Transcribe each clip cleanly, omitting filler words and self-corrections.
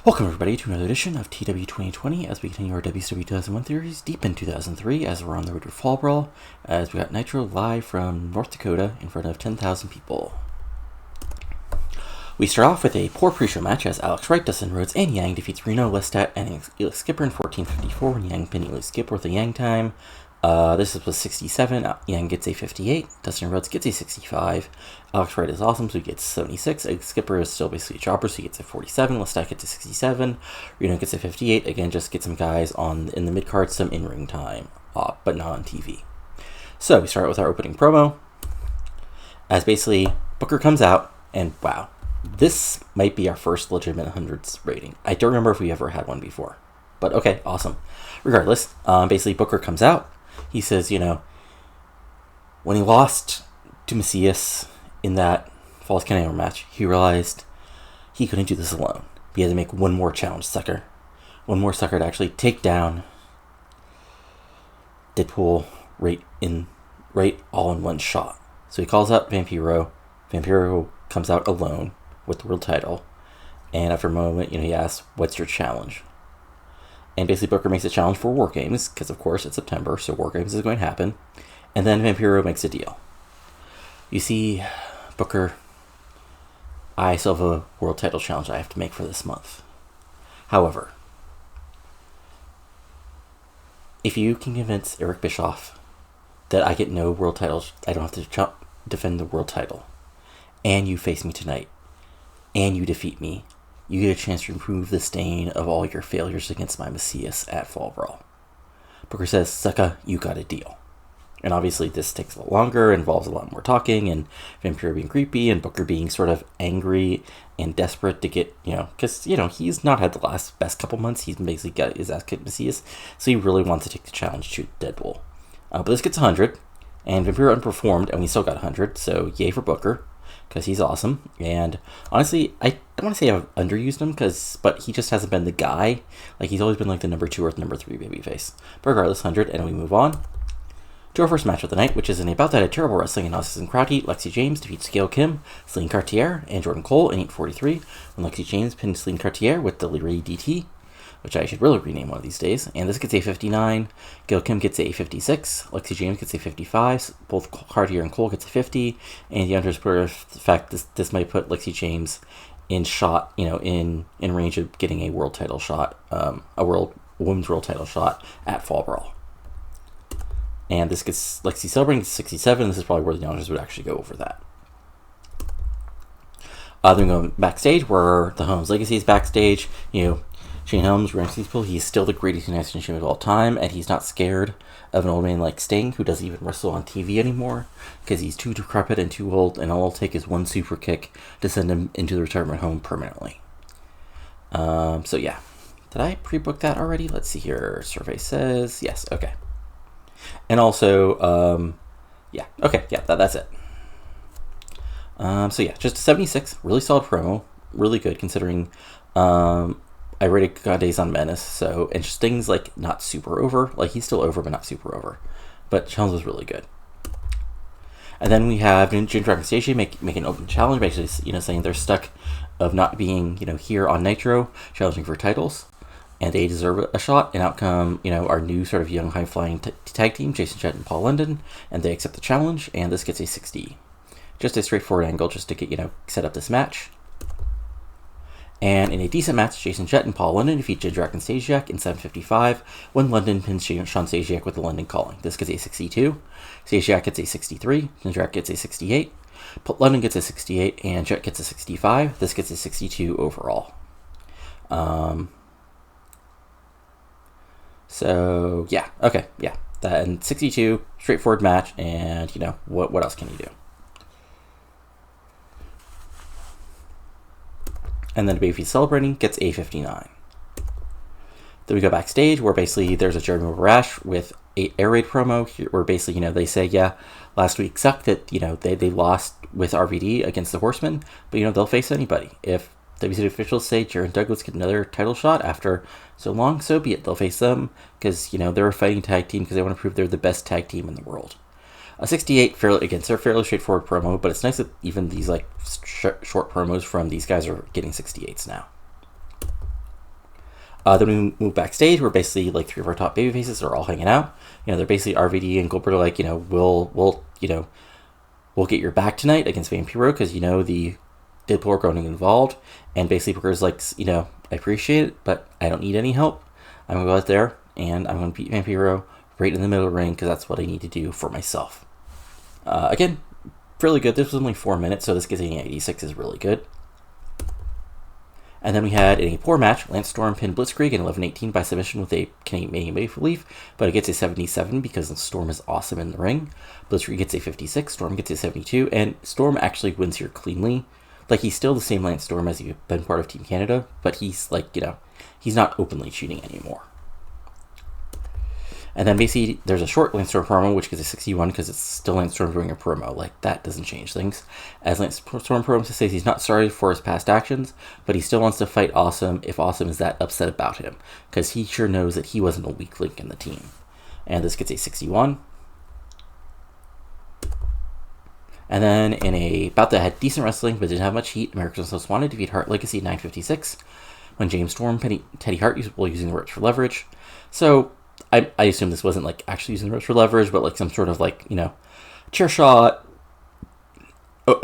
Welcome everybody to another edition of TEW 2020 as we continue our WCW 2001 theories deep in 2003 as we're on the road to Fall Brawl as we got Nitro live from North Dakota in front of 10,000 people. We start off with a poor pre-show match as Alex Wright, Dustin Rhodes, and Yang defeats Reno, Lestat, and Eli Skipper in 14:54 when Yang pinned Eli Skipper with a Yang time. This was 67, Yang gets a 58, Dustin Rhodes gets a 65, Alex Wright is awesome, so he gets 76, Skipper is still basically a jobber, so he gets a 47, Lestat gets a 67, Reno gets a 58, again, just get some guys in the mid-card, some in-ring time, but not on TV. So, we start out with our opening promo, as basically, Booker comes out, and wow, this might be our first legitimate hundreds rating. I don't remember if we ever had one before, but okay, awesome. Regardless, basically, Booker comes out. He says, when he lost to Macias in that Falls Canelo match, he realized he couldn't do this alone. He had to make one more challenge sucker. One more sucker to actually take down Deadpool right all in one shot. So he calls out Vampiro. Vampiro comes out alone with the world title. And after a moment, he asks, what's your challenge? And basically Booker makes a challenge for War Games, because of course it's September, so War Games is going to happen. And then Vampiro makes a deal. You see, Booker, I still have a world title challenge I have to make for this month. However, if you can convince Eric Bischoff that I get no world titles, I don't have to defend the world title, and you face me tonight, and you defeat me, you get a chance to remove the stain of all your failures against my Macias at Fall Brawl. Booker says, Sucka, you got a deal. And obviously this takes a lot longer, involves a lot more talking, and Vampiro being creepy, and Booker being sort of angry and desperate to get, because, he's not had the best couple months. He's basically got his ass kicked Macias, so he really wants to take the challenge to Deadpool. But this gets 100, and Vampiro unperformed, and we still got 100, so yay for Booker, because he's awesome. And honestly, I don't want to say I've underused him, but he just hasn't been the guy. Like, he's always been like the number 2 or the number 3 babyface. But regardless, 100, and we move on to our first match of the night, which is in About That a Terrible Wrestling Analysis and Crowd Heat. Lexi James defeats Gail Kim, Celine Cartier, and Jordan Cole in 8:43, when Lexi James pinned Celine Cartier with the Leary DT, which I should really rename one of these days. And this gets a 59, Gail Kim gets a 56, Lexi James gets a 55, both Cartier and Cole gets a 50, and the underscore the fact this might put Lexi James in shot, in range of getting a world title shot, women's world title shot at Fall Brawl. And this gets Lexi celebrating 67. This is probably where the announcers would actually go over that. Then we go backstage where the Helms Legacy is backstage. Shane Helms, Ramsey people, he's still the greatest United States champion of all time, and he's not scared of an old man like Sting, who doesn't even wrestle on TV anymore, because he's too decrepit and too old, and all it'll take is one super kick to send him into the retirement home permanently. So yeah. Did I pre-book that already? Let's see here. Survey says yes. Okay. And also, that's it. So yeah, just a 76, really solid promo, really good considering, I rated God Days on Menace, so, and Sting's, not super over, he's still over, but not super over, but Helms was really good. And then we have Jindrak Stasiak make an open challenge, basically, saying they're stuck of not being, here on Nitro, challenging for titles, and they deserve a shot, and out come, our new sort of young high-flying tag team, Jason Jett and Paul London, and they accept the challenge, and this gets a 60. Just a straightforward angle just to get, set up this match. And in a decent match, Jason Jett and Paul London defeat Jindrak and Stasiak in 7:55 when London pins Sean Stasiak with the London Calling. This gets a 62. Stasiak gets a 63. Jindrak gets a 68. London gets a 68, and Jett gets a 65. This gets a 62 overall. So, yeah, okay, yeah. That and 62, straightforward match, and, what else can you do? And then the babyface celebrating gets a 59. Then we go backstage where basically there's a Jeremy Barash with a air raid promo where basically, they say, yeah, last week sucked that, they lost with RVD against the Horsemen, but, they'll face anybody. If WCW officials say Jared Douglas get another title shot after so long, so be it. They'll face them because, they're a fighting tag team because they want to prove they're the best tag team in the world. A 68, fairly straightforward promo, but it's nice that even these short promos from these guys are getting 68s now. Then we move backstage, where basically like 3 of our top baby faces are all hanging out. They're basically RVD and Goldberg are like, we'll get your back tonight against Vampiro because the Deadpool are going involved. And basically Booker's like, I appreciate it, but I don't need any help. I'm going to go out there and I'm going to beat Vampiro right in the middle of the ring because that's what I need to do for myself. Again, really good. This was only 4 minutes, so this getting 86 is really good. And then we had, in a poor match, Lance Storm pinned Blitzkrieg in 11-18 by submission with a Canadian Maple Leaf, but it gets a 77 because Storm is awesome in the ring. Blitzkrieg gets a 56, Storm gets a 72, and Storm actually wins here cleanly. Like, he's still the same Lance Storm as he's been part of Team Canada, but he's like, he's not openly cheating anymore. And then basically, there's a short Lance Storm promo, which gets a 61 because it's still Lance Storm doing a promo. Like, that doesn't change things. As Lance Storm promo says, he's not sorry for his past actions, but he still wants to fight Awesome if Awesome is that upset about him, because he sure knows that he wasn't a weak link in the team. And this gets a 61. And then in a bout that had decent wrestling but didn't have much heat, America's Most Wanted defeat Hart Legacy 9:56 when James Storm Teddy Hart while using the ropes for leverage. So I assume this wasn't like actually using the ropes for leverage, but like some sort of like, chair shot,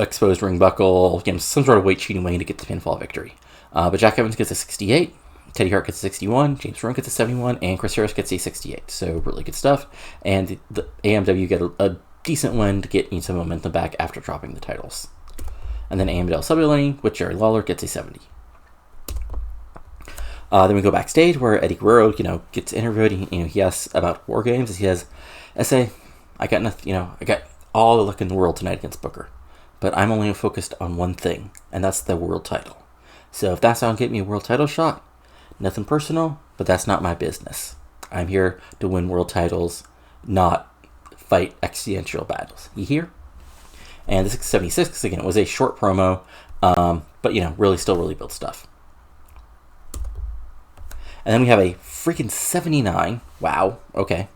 exposed ring buckle, some sort of weight cheating way to get the pinfall victory. But Jack Evans gets a 68, Teddy Hart gets a 61, James Storm gets a 71, and Chris Harris gets a 68. So really good stuff. And the AMW get a decent win to get some momentum back after dropping the titles. And then AMW Sublining with Jerry Lawler gets a 70. Then we go backstage where Eddy Guerrero, gets interviewed. He asks about War Games. He says, I got nothing, I got all the luck in the world tonight against Booker, but I'm only focused on one thing, and that's the world title. So if that's not get me a world title shot, nothing personal, but that's not my business. I'm here to win world titles, not fight existential battles. You hear? And this 76, again, it was a short promo, but really built stuff. And then we have a freaking 79. Wow. Okay.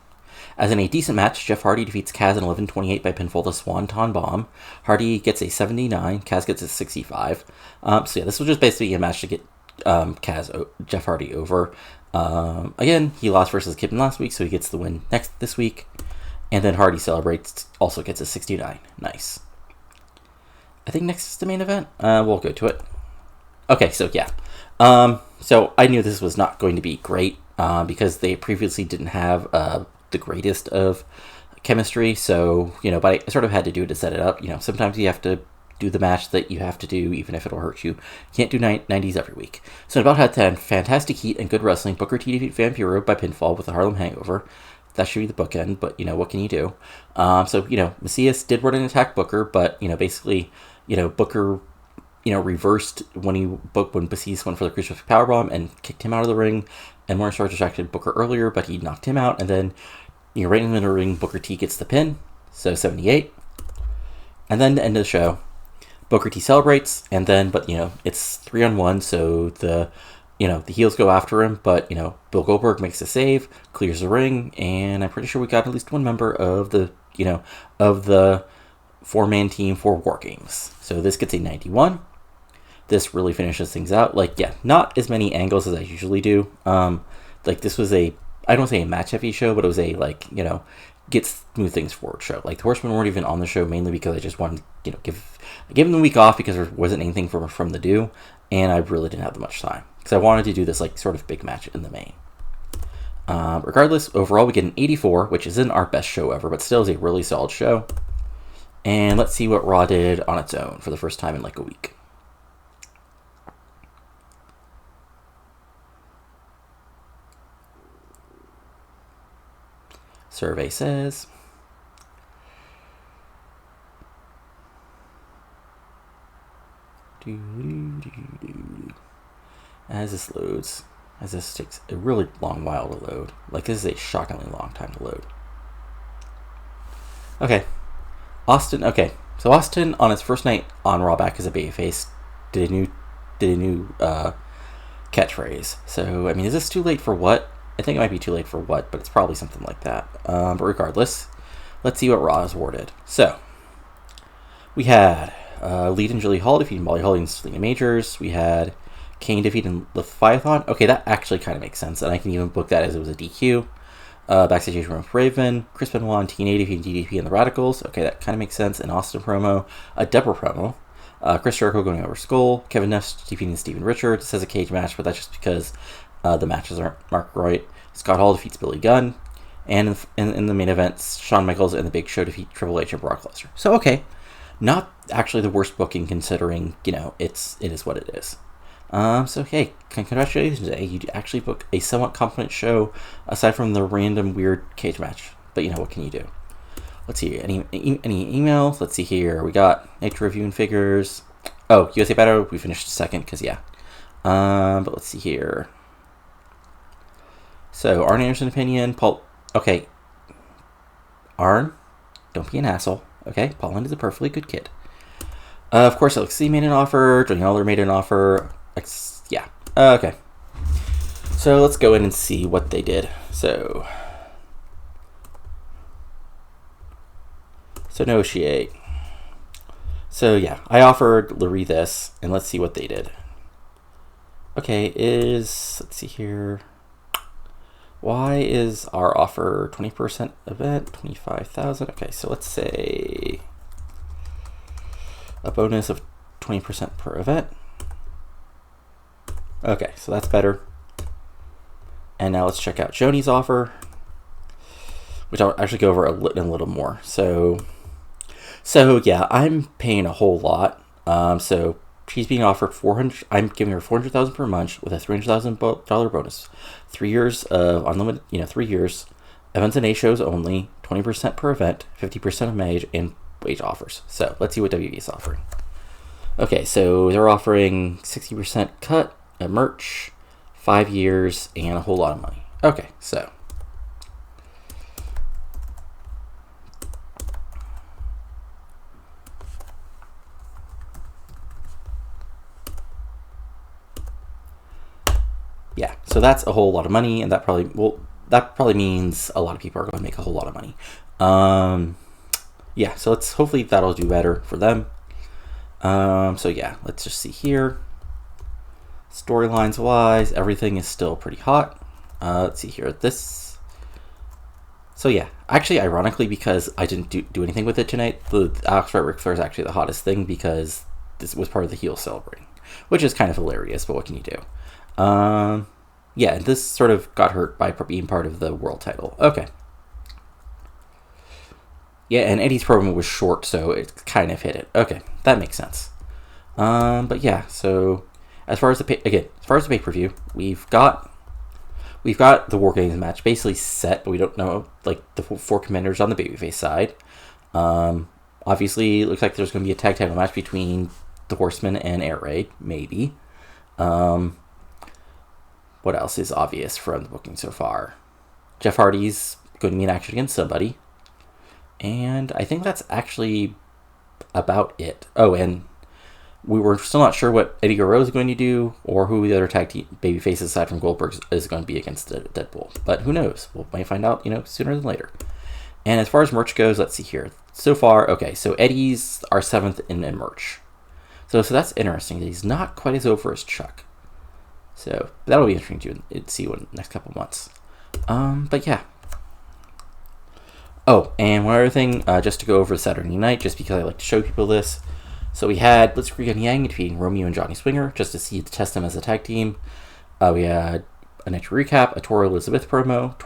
As in a decent match, Jeff Hardy defeats Kaz in 11-28 by pinfall the Swanton Bomb. Hardy gets a 79. Kaz gets a 65. This was just basically a match to get Jeff Hardy over. Again, he lost versus Kipton last week, so he gets the win this week. And then Hardy celebrates, also gets a 69. Nice. I think next is the main event. We'll go to it. Okay, so yeah. So I knew this was not going to be great because they previously didn't have the greatest of chemistry. So, but I sort of had to do it to set it up. Sometimes you have to do the match that you have to do, even if it'll hurt you. You can't do 90s every week. So in about had fantastic heat and good wrestling. Booker T defeat Vampiro by pinfall with a Harlem Hangover. That should be the bookend, but, what can you do? Macias did run and attack Booker, but, basically, Booker, reversed when Macias went for the Crucifix Powerbomb and kicked him out of the ring, and Morningstar distracted Booker earlier, but he knocked him out, and then, right in the middle of the ring, Booker T gets the pin, so 78. And then the end of the show, Booker T celebrates, and then, it's 3-on-1, so the heels go after him, but, Bill Goldberg makes a save, clears the ring, and I'm pretty sure we got at least one member of the, of the 4-man team for War Games. So this gets a 91. This really finishes things out. Not as many angles as I usually do. This was I don't say a match-heavy show, but it was a, move things forward show. The Horsemen weren't even on the show, mainly because I just wanted, give them the week off because there wasn't anything from the do, and I really didn't have that much time. Because I wanted to do this, sort of big match in the main. Regardless, overall, we get an 84, which isn't our best show ever, but still is a really solid show. And let's see what Raw did on its own for the first time in a week. Survey says... As this loads, as this takes a really long while to load. This is a shockingly long time to load. Okay. Austin, so Austin on his first night on Raw back as a babyface did a new catchphrase. So, is this too late for what? I think it might be too late for what, but it's probably something like that. But regardless, let's see what Raw is awarded. So, we had Lead and Julie Hall defeating Molly Holly and Selena Majors. We had Kane defeating Leviathan. Okay, that actually kind of makes sense, and I can even book that as it was a DQ. Backstage room with Raven, Chris Benoit and TNA defeating DDP and the Radicals. Okay, that kind of makes sense. An Austin promo, a Deborah promo. Chris Jericho going over Skull. Kevin Nash defeating Steven Richards. It says a cage match, but that's just because the matches aren't marked right. Scott Hall defeats Billy Gunn. And in the main event, Shawn Michaels and The Big Show defeat Triple H and Brock Lesnar. So, okay. Not actually the worst booking considering, it is what it is. So, hey, congratulations today. You actually booked a somewhat competent show aside from the random weird cage match. But, what can you do? Let's see. Any emails? Let's see here. We got Nature Review and Figures. Oh, USA Battle. We finished second because, yeah. But let's see here. So, Arn Anderson opinion. Paul. Okay. Arn, don't be an asshole. Okay? Paul Lynde is a perfectly good kid. Of course, LXC made an offer. Johnny Lawler made an offer. Yeah. Okay. So, let's go in and see what they did. So, negotiate. So, yeah. I offered Larry this, and let's see what they did. Okay, let's see here. Why is our offer 20% event, 25,000? Okay, so let's say a bonus of 20% per event. Okay, so that's better. And now let's check out Joni's offer, which I'll actually go over in a little more. So yeah, I'm paying a whole lot. So she's being offered $400. I'm giving her $400,000 per month with a $300,000 bonus. 3 years of unlimited, 3 years. Events and A shows only. 20% per event. 50% of wage offers. So let's see what WB is offering. Okay, so they're offering 60% cut, a merch, 5 years, and a whole lot of money. Okay, so. Yeah, so that's a whole lot of money, and that probably means a lot of people are going to make a whole lot of money. Yeah, so hopefully that'll do better for them. So yeah, let's just see here. Storylines wise, everything is still pretty hot. Let's see here. So yeah, actually, ironically, because I didn't do anything with it tonight, the Alex Wright Ric Flair is actually the hottest thing because this was part of the heel celebrating, which is kind of hilarious. But what can you do? Yeah, this sort of got hurt by being part of the world title. Okay. Yeah, and Eddie's program was short, so it kind of hit it. Okay, that makes sense. But yeah, so as far as the pay-per-view, we've got the War Games match basically set, but we don't know the 4 commanders on the babyface side. Obviously, it looks like there's going to be a tag title match between the Horsemen and Air Raid, maybe. What else is obvious from the booking so far? Jeff Hardy's going to be in action against somebody. And I think that's actually about it. Oh, and we were still not sure what Eddy Guerrero is going to do or who the other tag team baby faces aside from Goldberg is going to be against Deadpool. But who knows? We might find out, sooner than later. And as far as merch goes, let's see here. So far, okay, so Eddie's our 7th in merch. So that's interesting. He's not quite as over as Chuck. So that'll be interesting to see in the next couple months. But yeah. Oh, and one other thing, just to go over Saturday night, just because I like to show people this. So we had Blitzkrieg and Yang defeating Romeo and Johnny Swinger, just to test them as a tag team. We had a Nitro recap, a Toro Elizabeth promo,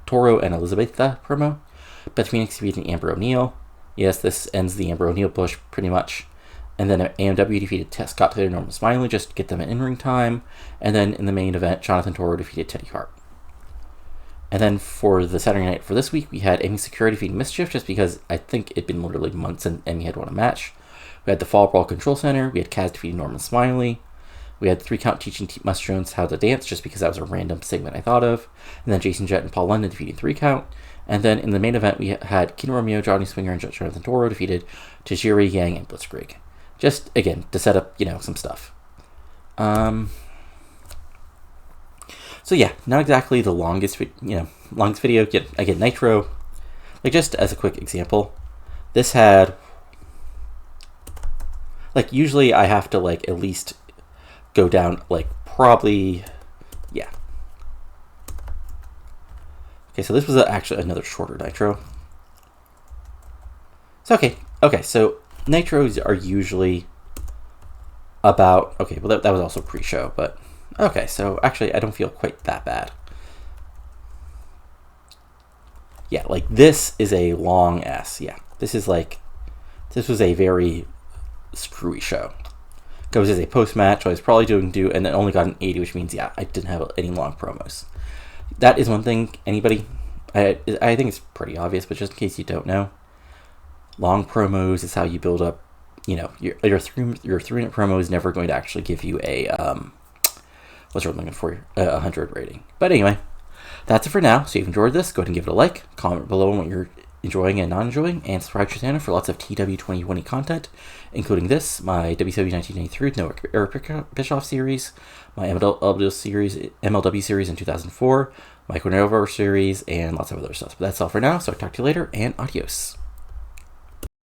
Toro and Elizabetha promo, Beth Phoenix defeating Amber O'Neal. Yes, this ends the Amber O'Neal push pretty much. And then AMW defeated Scott Taylor and Norman Smiley just to get them an in-ring time. And then in the main event, Jonathan Toro defeated Teddy Hart. And then for the Saturday night for this week, we had Amy Secure defeating Mischief just because I think it'd been literally months and Amy had won a match. We had the Fall Brawl Control Center. We had Kaz defeating Norman Smiley. We had 3 Count teaching Mus Jones how to dance just because that was a random segment I thought of. And then Jason Jett and Paul London defeating 3 Count. And then in the main event, we had King Romeo, Johnny Swinger, and Jonathan Toro defeated Tajiri, Yang, and Blitzkrieg. Just, again, to set up, some stuff. So yeah, not exactly the longest video. Again, Nitro. Just as a quick example, this had, usually I have to, at least go down, like, probably, yeah. Okay, so this was actually another shorter Nitro. So, okay, so Nitros are usually about, okay, well, that was also pre-show, but, okay, so actually, I don't feel quite that bad. Yeah, like, this is a long S, yeah. This is like, this was a very screwy show. Goes as a post-match, I was probably doing and then only got an 80, which means, yeah, I didn't have any long promos. That is one thing, anybody, I think it's pretty obvious, but just in case you don't know, long promos is how you build up, you know, your 3-minute promo is never going to actually give you a, what's I'm looking for, 100 rating. But anyway, that's it for now. So if you enjoyed this, go ahead and give it a like, comment below on what you're enjoying and not enjoying, and subscribe to the channel for lots of TEW 2020 content, including this, my WCW 1993 No Eric Bischoff series, my MLW series in 2004, my Cornell series, and lots of other stuff. But that's all for now, so I'll talk to you later, and adios.